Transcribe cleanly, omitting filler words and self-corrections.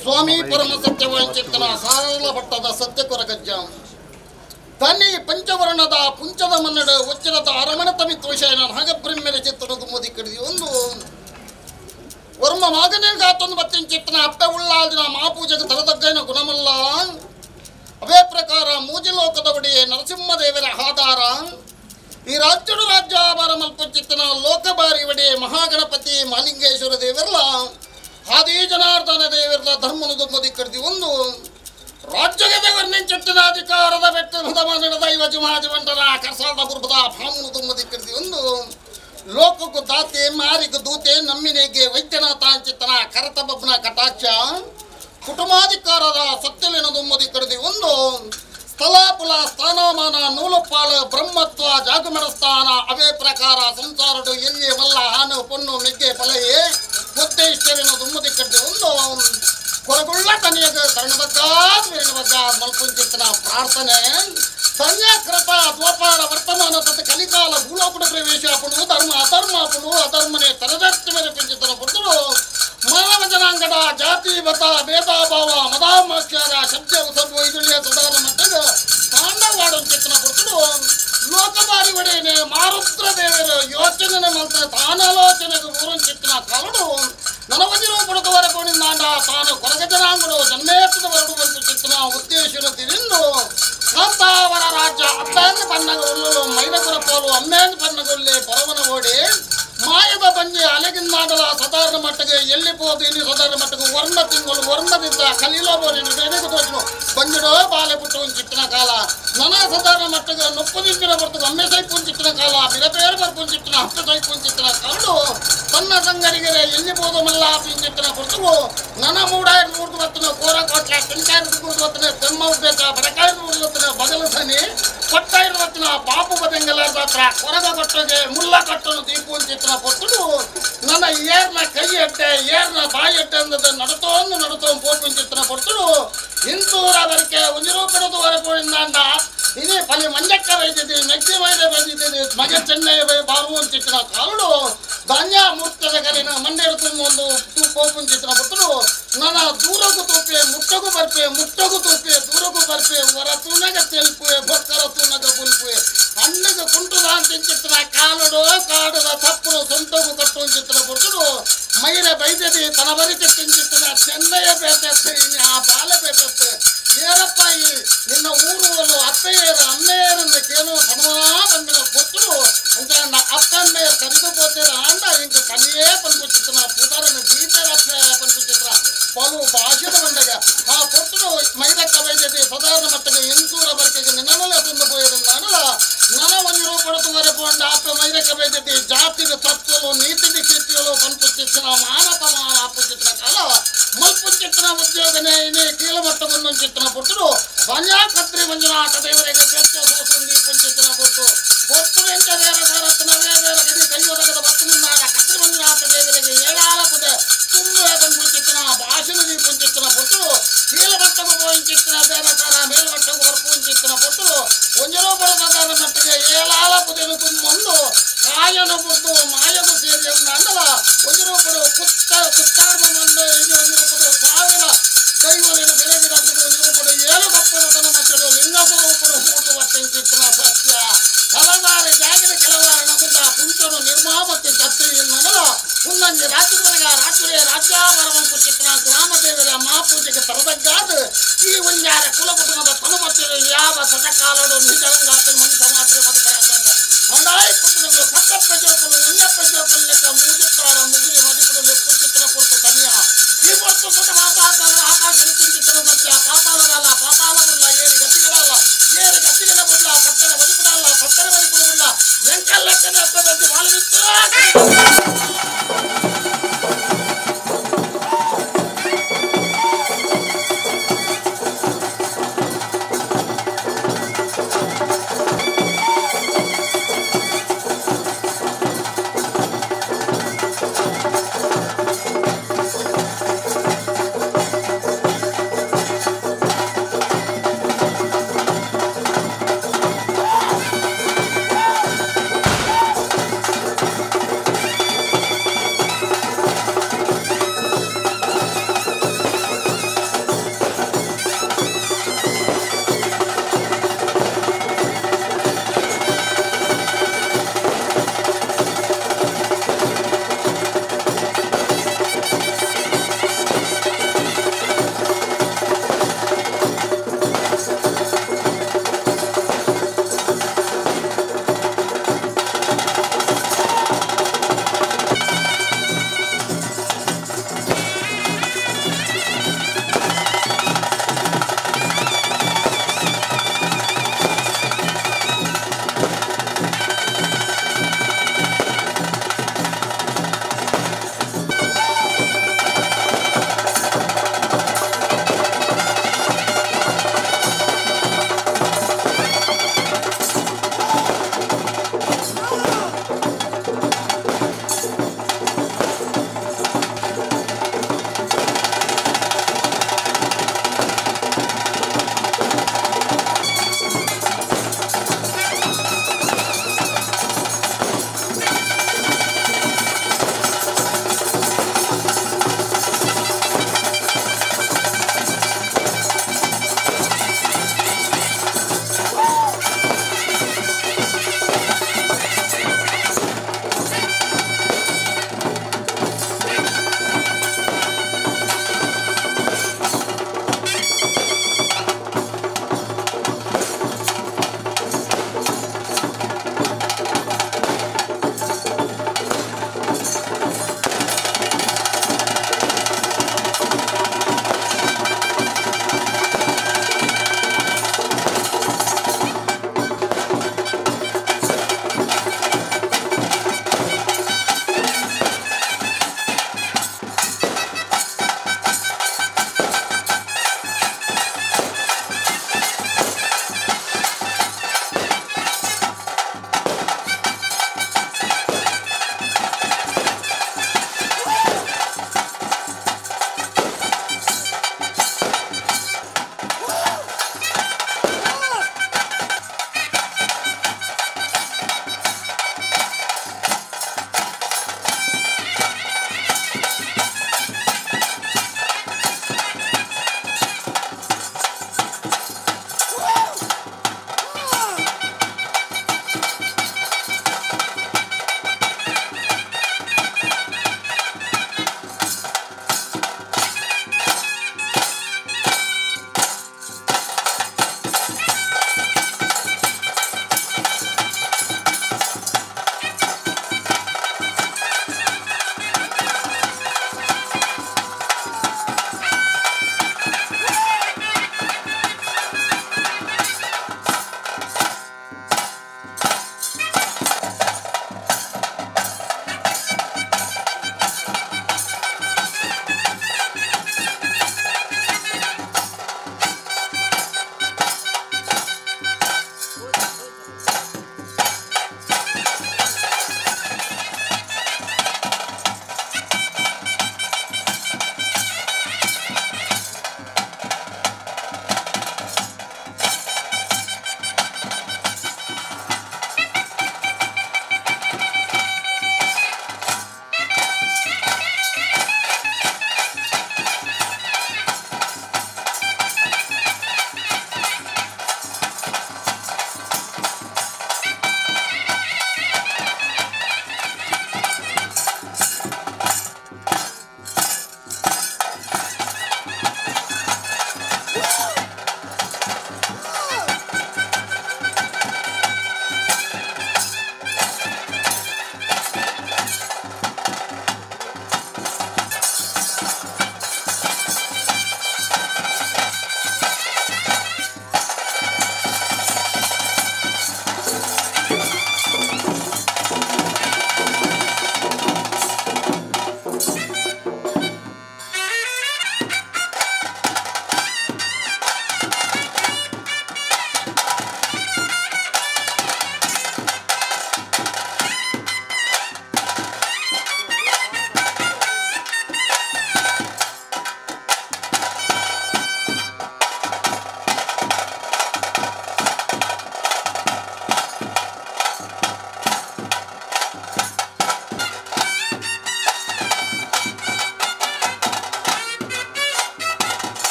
ಸ್ವಾಮಿ ಪರಮ ಸತ್ಯವಂಚಿತನ ಸಾರಲ ಭಟ್ಟದ ಸತ್ಯ ಕೊರಗಜ್ಜ ತನ್ನಿ ಪಂಚವರ್ಣದ ಪುಂಚದ ಮನ್ನಡ ವಜ್ರದ ಅರಮಣ ತಮಿತ್ ವಿಷಯನ ಹಾಗಬ್ರಹ್ಮೆರ ಚಿತ್ರದ ಮೋದಿ ಕಡಿದಿ ಒಂದು ವರ್ಮ ಮಗನೇ ಗಾತೊಂದು ಬತ್ತಿನ ಚಿತ್ತನ ಅಪ್ಪೆ ಉಳ್ಳಾದಿನ ಮಹಾಪೂಜೆಗೆ ತರದಗ್ಗೈನ ಗುಣಮಲ್ಲ ಅವೇ ಪ್ರಕಾರ ಮೂಜಿ ಲೋಕದ ಒಡೆಯೇ ನರಸಿಂಹದೇವರ ಆಧಾರ ಈ ರಾಜ್ಯದ ರಾಜ್ಯಾಭಾರ ಮಲ್ಪುಚಿತ್ತನ ಲೋಕಬಾರಿ ಒಡೆಯೇ ಮಹಾಗಣಪತಿ ಮಹಾಲಿಂಗೇಶ್ವರ ದೇವರಲ್ಲ ಆದಿ ಜನಾರ್ದನ ದೇವರಲ್ಲ ಧರ್ಮನದು ಮೋದಿ ಕಡಿದಿ ಒಂದು ರಾಜ್ಯದ ವರ್ಣಿಂಚಿತ್ತಿನ ಅಧಿಕಾರದ ವ್ಯಕ್ತಿಮದ ನಡೆದ ಇವ ಜಿಮಾಜಿವಂಟರ ಕರ್ಸಾದ ಬುರ್ಬದ ಭಾಮನದು ಮೋದಿ ಕಡಿದಿ ಒಂದು ಲೋಕಕ್ಕೂ ದಾತೆ ಮಾರಿಗೂ ದೂತೆ ನಮ್ಮಿನೆಗೆ ವೈದ್ಯನಾಥ ಅಂಚಿತ್ತನ ಕರತಬಬ್ನ ಕಟಾಕ್ಷ ಕುಟುಂಬಾಧಿಕಾರದ ಸತ್ಯಲೆನದು ಮೋದಿ ಕಡಿದಿ ಒಂದು ಸ್ಥಳಾಪುಲ ಸ್ಥಾನಮಾನ ನೂಲುಪಾಳು ಬ್ರಹ್ಮತ್ವ ಜಾಗಮಡ ಅವೇ ಪ್ರಕಾರ ಸಂಸಾರಡು ಎಲ್ಲಿ ಮಲ್ಲ ಹಾನು ಪೊನ್ನು ಮೆಗ್ಗೆ ಫಲಯೇ ಬುದ್ಧೇಶ್ವರಿನ ದುಮ್ಮದಿ ಕಡ್ಡಿ ಒಂದು ಕೊರಗುಳ್ಳ ತನಿಯಗ ಕರ್ಣದಗ್ಗ ಮಲ್ಪುಂಚಿತ್ತನ ಪ್ರಾರ್ಥನೆ ಧನ್ಯಕೃತ ದ್ವಪಾರ ವರ್ತಮಾನ ತತ್ ಕಲಿಕಾಲ ಭೂಲೋಕುಡ ಪ್ರವೇಶ ಪುಡು ಧರ್ಮ ಅಧರ್ಮ ಪುಡು ಅಧರ್ಮನೆ ತರದತ್ತಿ ಮೇಲೆ ಪಂಚಿತನ ಪುಡುಗಳು ಮಾನವ ಜನಾಂಗದ ಜಾತಿ ಮತ ಭೇದ ಭಾವ ಮದಾಮಾಚಾರ ಶಬ್ದ ಉಸರ್ವ ವೈದುಲ್ಯ ಸದಾನ ಮಟ್ಟದ ತಾಂಡವಾಡಂಚಿತ್ತನ ಪುಡುಗಳು ಲೋಕಬಾರಿ ಒಡೆಯನೆ ಮಾರುದ್ರ ದೇವರು ಯೋಚನೆ ಮಲ್ತ ತಾನಾಲೋಚನೆಗೆ ಊರಂಚಿತ್ತನ ಕಾಲಡು ನನವದಿರೋ ಪುಡುಕವರ ಕೋಣಿಂದಾಂಡ ತಾನು ಕೊರಗ ಜನಾಂಗಡು ಜನ್ಮೇತದ ಹೊರಡು ಬಂತು ಚಿತ್ತನ ಉದ್ದೇಶನ ತಿರಿಂದು ಕಾಂತಾವರ ರಾಜ್ಯ ಅಪ್ಪೇಂದ್ರ ಪನ್ನಗೊಳ್ಳು ಮೈನಕುರ ಪೋಲು ಅಮ್ಮೇಂದ್ರ ಪನ್ನಗೊಳ್ಳಿ ಪೊರವನ ಓಡಿ ಮಾಯದ ಬಂಜಿ ಅಲೆಗಿನ್ನಾಡಲ ಸಾಧಾರಣ ಮಟ್ಟಿಗೆ ಎಲ್ಲಿ ಪೋದು ಇಲ್ಲಿ ಸಾಧಾರಣ ಮಟ್ಟಿಗೆ ವರ್ಣ ತಿಂಗಳು ವರ್ಣದಿಂದ ಕಲೀಲೋಬೋನಿ ಬೇನೆಗೆ ತೋಚನು ಬಂಜಿಡೋ ಬಾಲೆ ಬಿಟ್ಟು ಒಂದು ಚಿಟ್ಟಿನ ಕಾಲ ನನ ಸಾಧಾರಣ ಮಟ್ಟಿಗೆ ನೊಪ್ಪದಿಂಚಿನ ಬರ್ತದೆ ಅಮ್ಮೆ ಸೈಪು ಒಂದು ಚಿಟ್ಟಿನ ಕಾಲ ಬಿರಪೇರು ಬರ್ಪು ಒಂದು ಚಿಟ್ಟಿನ ಹತ್ತು ಸೈಪು ಒಂದು ಚಿಟ್ಟಿನ ಕಾಲು ತನ್ನ ಸಂಗರಿಗೆ ಎಲ್ಲಿ ಪೋದು ಮಲ್ಲ ಆಪಿ ಚಿಟ್ಟಿನ ಬರ್ತವು ನನ ಮೂಡಾಯಿರು ಮೂರ್ದು ಬರ್ತನ ಕೋರ ಕೊಟ್ಲ ತೆಂಕಾಯಿರು ಮೂರ್ದು ಬರ್ತನೆ ತೆಮ್ಮ ಉದ್ದೇಶ ಬಡಕಾಯಿರು ಮೂರ್ದು ಬರ್ತನೆ ಬಗಲು ಸನಿ ಕೊಟ್ಟಾಯಿರು ಬರ್ತನ ಪಾಪು ಬದಂಗೆಲ್ಲ ಹತ್ರ ಕೊರಗ ಕೊಟ್ಟಗೆ ಮುಲ್ಲ ಕಟ್ಟನು ದೀಪು ಒಂದು ಚಿತ್ರ ಕೊಟ್ಟು ನನ್ನ ಏರ್ನ ಕೈ ಎಟ್ಟೆ ಏರ್ನ ಬಾಯಿ ಎಟ್ಟೆ ಅಂದದ ನಡತೋ ಪೋಪು ಚಿತ್ರ ಕೊಟ್ಟು ಇಂತೂರ ವರಕೆ ಉಂಜಿರು ಬಿಡದು ವರಕೋಯಿಂದಾಂಡ ಇದೇ ಫಲಿ ಮಂಜಕ್ಕ ಬೈದಿದ್ದೀವಿ ನೆಕ್ಸಿ ಮೈದೆ ಬಂದಿದ್ದೀವಿ ಮಗೆ ಚೆನ್ನೈ ಬಾರು ಒಂದು ಚಿತ್ರ ಕಾಲು ಧಾನ್ಯ ಮುಟ್ಟದ ಕಲಿನ ಮಂಡ್ಯರು ತುಂಬ ಒಂದು ಪೋಪು ಚಿತ್ರ ಕೊಟ್ಟು ನನ್ನ ದೂರಗೂ ತೂಪೆ ಮುಟ್ಟಗೂ ತೂಪೆ ದೂರಗೂ ಬರ್ಪೆ ಹೊರ ತೂನಗ ತೆಲ್ಪುವೆ ಬೊಕ್ಕರ ತೂನಗ ಬುಲ್ಪುವೆ ಅಣ್ಣಗೆ ಕುಂಟುದ ಅಂತ ಚಿತ್ರ ಕಾಲಡು ಕಾಡದ ತಪ್ಪು ಸ್ವಂತಗೂ ಕಟ್ಟು ಚಿತ್ರ ಕೊಟ್ಟು ಮೈರೆ ಬೈದ್ಯದಿ ತನ ಬರಿಕೆ ಚಿತ್ರ ಚೆನ್ನೈಯ ಬೇಟೆ ಆ ಬಾಲೆ ಬೇಟೆ ಏರಪ್ಪ ಈ ನಿನ್ನ ಊರು ಅಪ್ಪಯ್ಯರು ಅಮ್ಮೆಯರನ್ನ ಕೇಳೋ ಸನ್ಮಾನ ಬಂದಿನ ಕೊಟ್ಟು ಅಂತ ಅಪ್ಪಮ್ಮೆಯರು ಕರೆದು ಹೋಗ್ತೀರ ಅಂದ ಇಂಕ ಕಲಿಯೇ ಬಂದು ಚಿತ್ರ ಪುದಾರನ ಗೀತೆ ಬಂದು ಚಿತ್ರ ಪಲು ಭಾಷೆದ ಬಂದಾಗ ಆ ಕೊಟ್ಟು ಮೈದಕ್ಕ ಬೈದ್ಯದಿ ಸಾಧಾರಣ ಮಟ್ಟಿಗೆ ಎಂತೂರ ಬರಕೆಗೆ ನಿನ್ನಲ್ಲೇ ತಂದು ಹೋಗಿರೋದು ಅನ್ನಲ್ಲ ನನ ಒಂದು ರೂಪಡತು ವರೆಕೊಂಡ ಆಪ ಮೈದಕ್ಕ ಬೈದ್ಯದಿ ಜಾತಿಗೆ ತತ್ವಲು ನೀತಿಗೆ ಕೀರ್ತಿಯಲು ಬಂದು ಚಿತ್ರ ಮಾನಪ ಆಪು ಚಿತ್ರ ಕಾಲ ಮಲ್ಪು ಚಿತ್ರ ಉದ್ಯೋಗನೇ ಇನ್ನೇ ಕೀಲಮಟ್ಟಗೊಂದು ಚಿತ್ರ ಕೊಟ್ಟರು ಧನ್ಯ ಕತ್ರಿ ಮಂಜುನಾಥ ದೇವರಿಗೆ ಬೆಚ್ಚ ಸೋಸಂದಿ ಪಂಚಿತ್ರ ಕೊಟ್ಟು ಕೊಟ್ಟುವೆಂಚ ಬೇರೆ ಸಾರತ್ನ ಬೇರೆ ಗಡಿ ಕೈಯೊದಗದ ಭಕ್ತನಿಂದಾದ ಕತ್ರಿ ಮಂಜುನಾಥ ದೇವರಿಗೆ ಏಳಾಲಪದ ತುಂಬೆ ಬಂದು ಚಿತ್ರ ಭಾಷಣದಿ ಪಂಚಿತ್ರ ಕೊಟ್ಟರು ಕೀಲಮಟ್ಟಗೂ ಹೋಗಿ ಚಿತ್ರ ಬೇರೆ ಸಾರ ಮೇಲ್ಮಟ್ಟಗೂ ಹೊರಪು ಚಿತ್ರ ಕೊಟ್ಟರು ಒಂಜರೋ ಬಡದಾದ ಮಟ್ಟಿಗೆ ಏಳಾಲಪದೇನು ತುಂಬೊಂದು ಕಾಯನ ಬಿಟ್ಟು ಮಾಯದು ಸೇರಿ ಅಂದಲ್ಲ ಒಂಜರೋ ಪಡು ಸುತ್ತಾರ್ನ ಮಂದು ಇದು ಒಂಜರೋ ಪಡು ಸಾವಿರ ದೈವಲಿನ ಬೆಳೆಗಿರಾದ್ರು ಒಂಜರೋ ಪಡು ಏಳು ಕಪ್ಪನ ಮಕ್ಕಳು ಲಿಂಗ ಸ್ವರೂಪಡು ಮೂಟು ವರ್ತನೆ ಚಿತ್ರ ಸತ್ಯ ಹಲವಾರು ಜಾಗಿದ ಕೆಲವಾರು ನಮುದ ಪುಂಚನು ನಿರ್ಮಾಮಕ್ಕೆ ಸತ್ಯ ಅನ್ನಲ್ಲ ಉನ್ನಂಜಿ ರಾತ್ರಿಯ ರಾಜ್ಯಾಭರವಂಕು ಚಿತ್ರ ಗ್ರಾಮ ದೇವರ ಮಹಾಪೂಜೆಗೆ ತರದಗ್ಗಾದ ಈ ಒಂಜಾರ ಕುಲ ಕುಟುಂಬದ ತನುಮತ್ತರು ಯಾವ ಸತಕಾಲಡು ನಿಜಂಗಾತ ಮನುಷ್ಯ ಮಾತ್ರ ಬದುಕಾದ ಹೊಂಡಾಯಿ ಪುತ್ರಗಳು ಸತ್ತಪ್ಪ ಜೋಪಲು